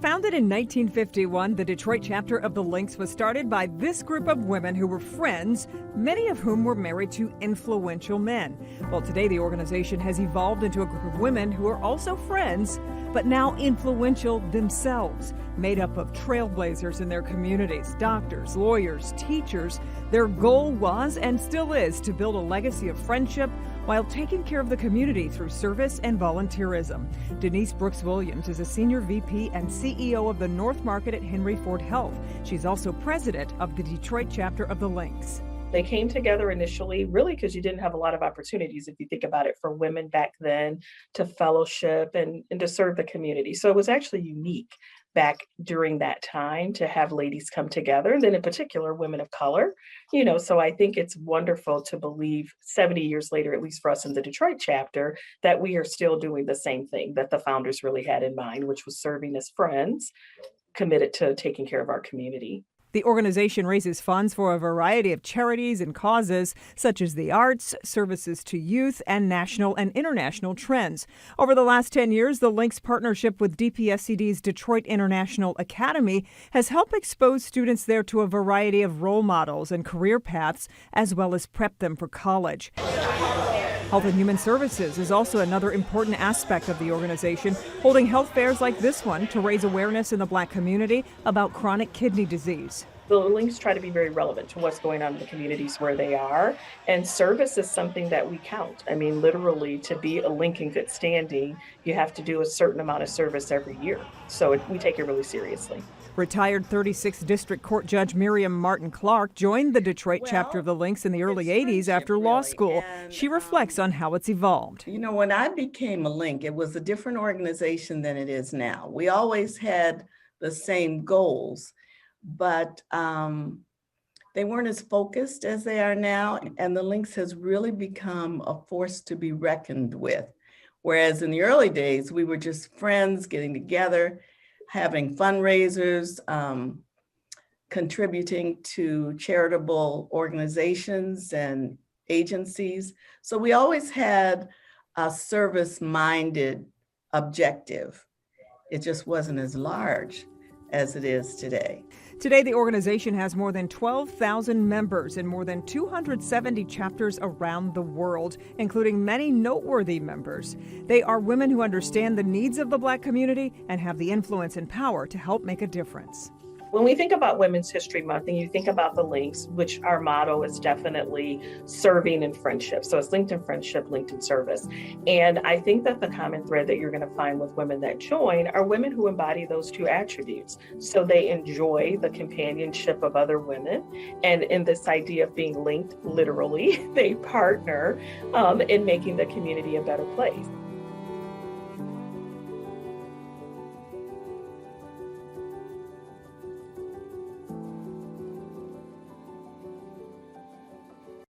Founded in 1951, the Detroit chapter of the Lynx was started by this group of women who were friends, many of whom were married to influential men. Well, today the organization has evolved into a group of women who are also friends, but now influential themselves, made up of trailblazers in their communities, doctors, lawyers, teachers. Their goal was and still is to build a legacy of friendship while taking care of the community through service and volunteerism. Denise Brooks-Williams is a senior VP and CEO of the North Market at Henry Ford Health. She's also president of the Detroit chapter of the Lynx. They came together initially really because you didn't have a lot of opportunities, if you think about it, for women back then to fellowship and to serve the community. So it was actually unique back during that time to have ladies come together, and then in particular, women of color. So I think it's wonderful to believe 70 years later, at least for us in the Detroit chapter, that we are still doing the same thing that the founders really had in mind, which was serving as friends, committed to taking care of our community. The organization raises funds for a variety of charities and causes, such as the arts, services to youth, and national and international trends. Over the last 10 years, the Lynx partnership with DPSCD's Detroit International Academy has helped expose students there to a variety of role models and career paths, as well as prep them for college. Health and Human Services is also another important aspect of the organization, holding health fairs like this one to raise awareness in the Black community about chronic kidney disease. The Lynx try to be very relevant to what's going on in the communities where they are. And service is something that we count. I mean, literally, to be a Lynx in good standing, you have to do a certain amount of service every year. So we take it really seriously. Retired 36th District Court Judge Miriam Martin Clark joined the Detroit chapter of the Lynx in the early 80s after law school. She reflects on how it's evolved. When I became a Lynx, it was a different organization than it is now. We always had the same goals, but they weren't as focused as they are now. And the Lynx has really become a force to be reckoned with. Whereas in the early days, we were just friends getting together, having fundraisers, contributing to charitable organizations and agencies. So we always had a service-minded objective. It just wasn't as large as it is today. Today, the organization has more than 12,000 members in more than 270 chapters around the world, including many noteworthy members. They are women who understand the needs of the Black community and have the influence and power to help make a difference. When we think about Women's History Month and you think about the Lynx, which our motto is definitely serving in friendship. So it's linked in friendship, linked in service. And I think that the common thread that you're going to find with women that join are women who embody those two attributes. So they enjoy the companionship of other women. And in this idea of being linked, literally, they partner in making the community a better place.